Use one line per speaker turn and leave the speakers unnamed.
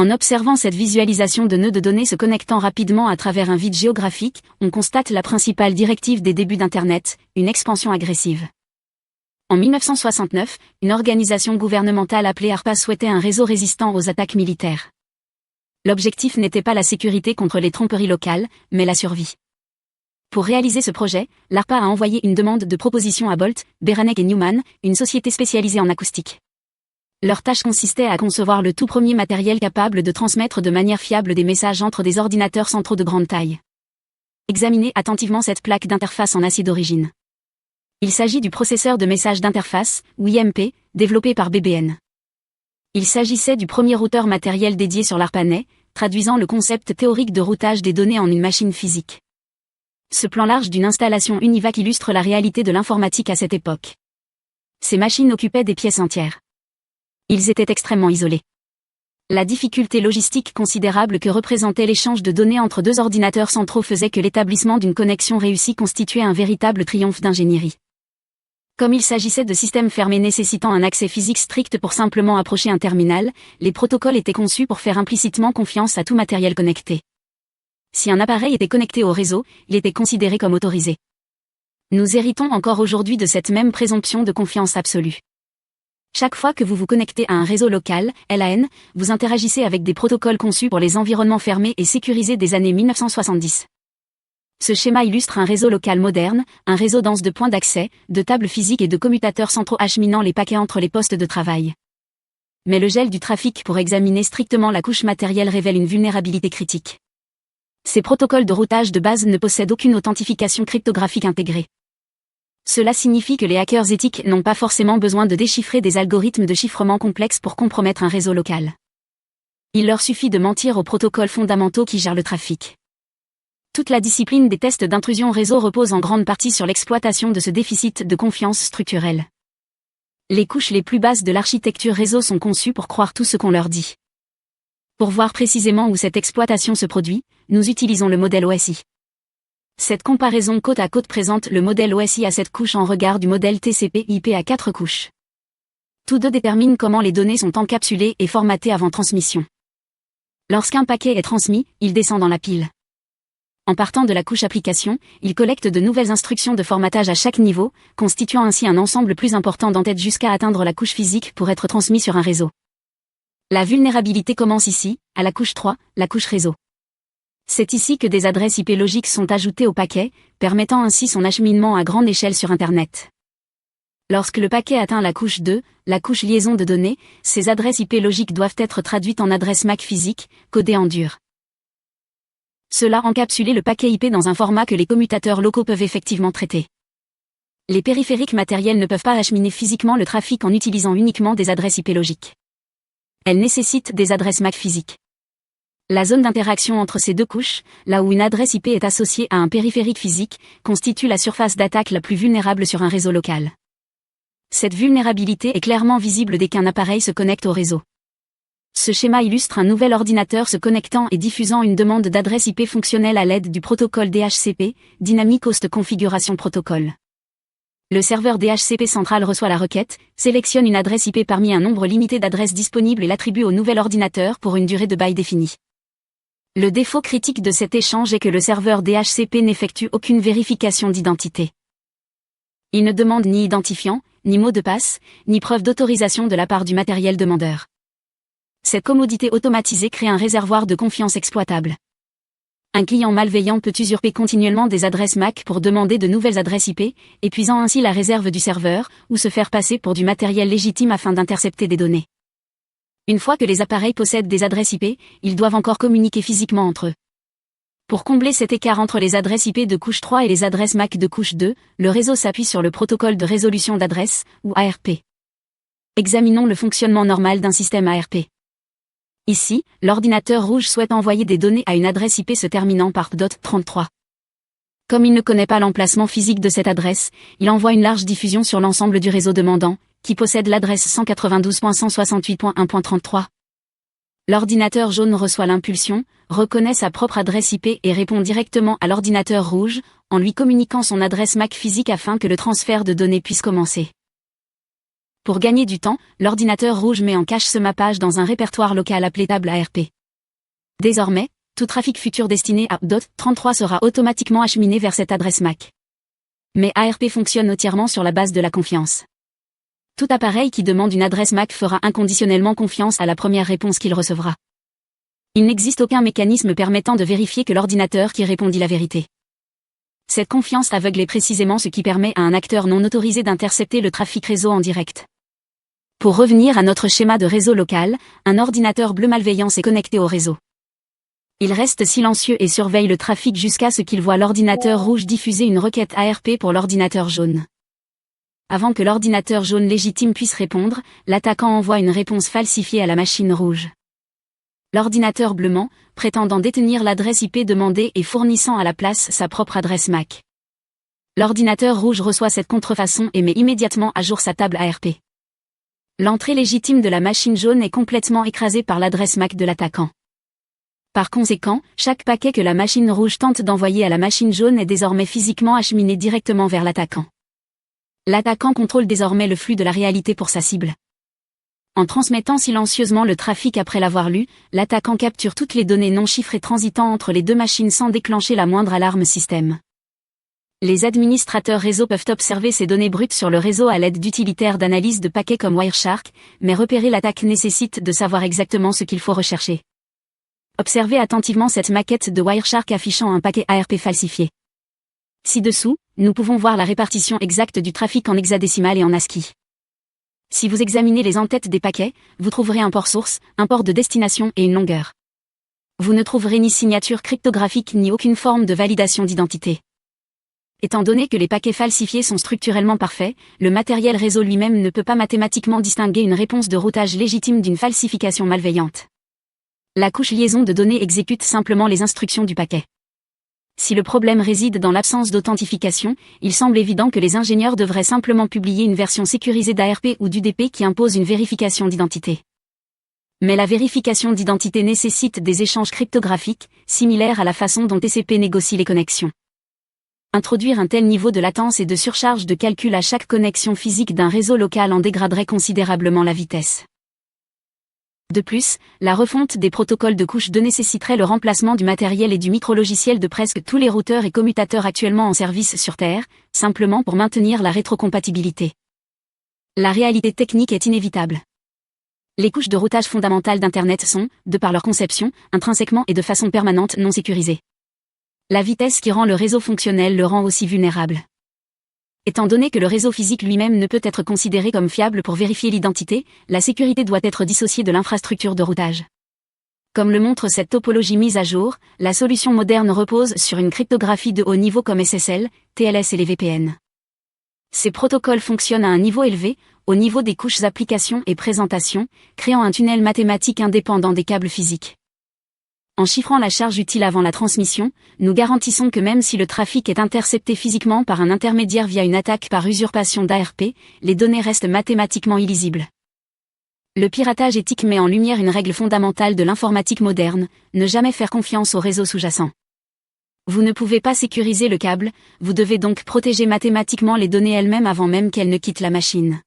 En observant cette visualisation de nœuds de données se connectant rapidement à travers un vide géographique, on constate la principale directive des débuts d'Internet, une expansion agressive. En 1969, une organisation gouvernementale appelée ARPA souhaitait un réseau résistant aux attaques militaires. L'objectif n'était pas la sécurité contre les tromperies locales, mais la survie. Pour réaliser ce projet, l'ARPA a envoyé une demande de proposition à Bolt, Beranek et Newman, une société spécialisée en acoustique. Leur tâche consistait à concevoir le tout premier matériel capable de transmettre de manière fiable des messages entre des ordinateurs centraux de grande taille. Examinez attentivement cette plaque d'interface en acier d'origine. Il s'agit du processeur de message d'interface, ou IMP, développé par BBN. Il s'agissait du premier routeur matériel dédié sur l'ARPANET, traduisant le concept théorique de routage des données en une machine physique. Ce plan large d'une installation Univac illustre la réalité de l'informatique à cette époque. Ces machines occupaient des pièces entières. Ils étaient extrêmement isolés. La difficulté logistique considérable que représentait l'échange de données entre deux ordinateurs centraux faisait que l'établissement d'une connexion réussie constituait un véritable triomphe d'ingénierie. Comme il s'agissait de systèmes fermés nécessitant un accès physique strict pour simplement approcher un terminal, les protocoles étaient conçus pour faire implicitement confiance à tout matériel connecté. Si un appareil était connecté au réseau, il était considéré comme autorisé. Nous héritons encore aujourd'hui de cette même présomption de confiance absolue. Chaque fois que vous vous connectez à un réseau local, LAN, vous interagissez avec des protocoles conçus pour les environnements fermés et sécurisés des années 1970. Ce schéma illustre un réseau local moderne, un réseau dense de points d'accès, de tables physiques et de commutateurs centraux acheminant les paquets entre les postes de travail. Mais le gel du trafic pour examiner strictement la couche matérielle révèle une vulnérabilité critique. Ces protocoles de routage de base ne possèdent aucune authentification cryptographique intégrée. Cela signifie que les hackers éthiques n'ont pas forcément besoin de déchiffrer des algorithmes de chiffrement complexes pour compromettre un réseau local. Il leur suffit de mentir aux protocoles fondamentaux qui gèrent le trafic. Toute la discipline des tests d'intrusion réseau repose en grande partie sur l'exploitation de ce déficit de confiance structurelle. Les couches les plus basses de l'architecture réseau sont conçues pour croire tout ce qu'on leur dit. Pour voir précisément où cette exploitation se produit, nous utilisons le modèle OSI. Cette comparaison côte à côte présente le modèle OSI à 7 couches en regard du modèle TCP/IP à 4 couches. Tous deux déterminent comment les données sont encapsulées et formatées avant transmission. Lorsqu'un paquet est transmis, il descend dans la pile. En partant de la couche application, il collecte de nouvelles instructions de formatage à chaque niveau, constituant ainsi un ensemble plus important d'entêtes jusqu'à atteindre la couche physique pour être transmis sur un réseau. La vulnérabilité commence ici, à la couche 3, la couche réseau. C'est ici que des adresses IP logiques sont ajoutées au paquet, permettant ainsi son acheminement à grande échelle sur Internet. Lorsque le paquet atteint la couche 2, la couche liaison de données, ces adresses IP logiques doivent être traduites en adresses MAC physiques, codées en dur. Cela encapsule le paquet IP dans un format que les commutateurs locaux peuvent effectivement traiter. Les périphériques matériels ne peuvent pas acheminer physiquement le trafic en utilisant uniquement des adresses IP logiques. Elles nécessitent des adresses MAC physiques. La zone d'interaction entre ces deux couches, là où une adresse IP est associée à un périphérique physique, constitue la surface d'attaque la plus vulnérable sur un réseau local. Cette vulnérabilité est clairement visible dès qu'un appareil se connecte au réseau. Ce schéma illustre un nouvel ordinateur se connectant et diffusant une demande d'adresse IP fonctionnelle à l'aide du protocole DHCP, Dynamic Host Configuration Protocol. Le serveur DHCP central reçoit la requête, sélectionne une adresse IP parmi un nombre limité d'adresses disponibles et l'attribue au nouvel ordinateur pour une durée de bail définie. Le défaut critique de cet échange est que le serveur DHCP n'effectue aucune vérification d'identité. Il ne demande ni identifiant, ni mot de passe, ni preuve d'autorisation de la part du matériel demandeur. Cette commodité automatisée crée un réservoir de confiance exploitable. Un client malveillant peut usurper continuellement des adresses MAC pour demander de nouvelles adresses IP, épuisant ainsi la réserve du serveur, ou se faire passer pour du matériel légitime afin d'intercepter des données. Une fois que les appareils possèdent des adresses IP, ils doivent encore communiquer physiquement entre eux. Pour combler cet écart entre les adresses IP de couche 3 et les adresses MAC de couche 2, le réseau s'appuie sur le protocole de résolution d'adresse, ou ARP. Examinons le fonctionnement normal d'un système ARP. Ici, l'ordinateur rouge souhaite envoyer des données à une adresse IP se terminant par .33. Comme il ne connaît pas l'emplacement physique de cette adresse, il envoie une large diffusion sur l'ensemble du réseau demandant, qui possède l'adresse 192.168.1.33. L'ordinateur jaune reçoit l'impulsion, reconnaît sa propre adresse IP et répond directement à l'ordinateur rouge, en lui communiquant son adresse MAC physique afin que le transfert de données puisse commencer. Pour gagner du temps, l'ordinateur rouge met en cache ce mappage dans un répertoire local appelé table ARP. Désormais, tout trafic futur destiné à .33 sera automatiquement acheminé vers cette adresse MAC. Mais ARP fonctionne entièrement sur la base de la confiance. Tout appareil qui demande une adresse MAC fera inconditionnellement confiance à la première réponse qu'il recevra. Il n'existe aucun mécanisme permettant de vérifier que l'ordinateur qui répond dit la vérité. Cette confiance aveugle est précisément ce qui permet à un acteur non autorisé d'intercepter le trafic réseau en direct. Pour revenir à notre schéma de réseau local, un ordinateur bleu malveillant s'est connecté au réseau. Il reste silencieux et surveille le trafic jusqu'à ce qu'il voit l'ordinateur rouge diffuser une requête ARP pour l'ordinateur jaune. Avant que l'ordinateur jaune légitime puisse répondre, l'attaquant envoie une réponse falsifiée à la machine rouge. L'ordinateur bleu ment, prétendant détenir l'adresse IP demandée et fournissant à la place sa propre adresse MAC. L'ordinateur rouge reçoit cette contrefaçon et met immédiatement à jour sa table ARP. L'entrée légitime de la machine jaune est complètement écrasée par l'adresse MAC de l'attaquant. Par conséquent, chaque paquet que la machine rouge tente d'envoyer à la machine jaune est désormais physiquement acheminé directement vers l'attaquant. L'attaquant contrôle désormais le flux de la réalité pour sa cible. En transmettant silencieusement le trafic après l'avoir lu, l'attaquant capture toutes les données non chiffrées transitant entre les deux machines sans déclencher la moindre alarme système. Les administrateurs réseau peuvent observer ces données brutes sur le réseau à l'aide d'utilitaires d'analyse de paquets comme Wireshark, mais repérer l'attaque nécessite de savoir exactement ce qu'il faut rechercher. Observez attentivement cette maquette de Wireshark affichant un paquet ARP falsifié. Ci-dessous, nous pouvons voir la répartition exacte du trafic en hexadécimal et en ASCII. Si vous examinez les en-têtes des paquets, vous trouverez un port source, un port de destination et une longueur. Vous ne trouverez ni signature cryptographique ni aucune forme de validation d'identité. Étant donné que les paquets falsifiés sont structurellement parfaits, le matériel réseau lui-même ne peut pas mathématiquement distinguer une réponse de routage légitime d'une falsification malveillante. La couche liaison de données exécute simplement les instructions du paquet. Si le problème réside dans l'absence d'authentification, il semble évident que les ingénieurs devraient simplement publier une version sécurisée d'ARP ou d'UDP qui impose une vérification d'identité. Mais la vérification d'identité nécessite des échanges cryptographiques, similaires à la façon dont TCP négocie les connexions. Introduire un tel niveau de latence et de surcharge de calcul à chaque connexion physique d'un réseau local en dégraderait considérablement la vitesse. De plus, la refonte des protocoles de couche 2 nécessiterait le remplacement du matériel et du micrologiciel de presque tous les routeurs et commutateurs actuellement en service sur Terre, simplement pour maintenir la rétrocompatibilité. La réalité technique est inévitable. Les couches de routage fondamentales d'Internet sont, de par leur conception, intrinsèquement et de façon permanente non sécurisées. La vitesse qui rend le réseau fonctionnel le rend aussi vulnérable. Étant donné que le réseau physique lui-même ne peut être considéré comme fiable pour vérifier l'identité, la sécurité doit être dissociée de l'infrastructure de routage. Comme le montre cette topologie mise à jour, la solution moderne repose sur une cryptographie de haut niveau comme SSL, TLS et les VPN. Ces protocoles fonctionnent à un niveau élevé, au niveau des couches applications et présentations, créant un tunnel mathématique indépendant des câbles physiques. En chiffrant la charge utile avant la transmission, nous garantissons que même si le trafic est intercepté physiquement par un intermédiaire via une attaque par usurpation d'ARP, les données restent mathématiquement illisibles. Le piratage éthique met en lumière une règle fondamentale de l'informatique moderne, ne jamais faire confiance au réseau sous-jacent. Vous ne pouvez pas sécuriser le câble, vous devez donc protéger mathématiquement les données elles-mêmes avant même qu'elles ne quittent la machine.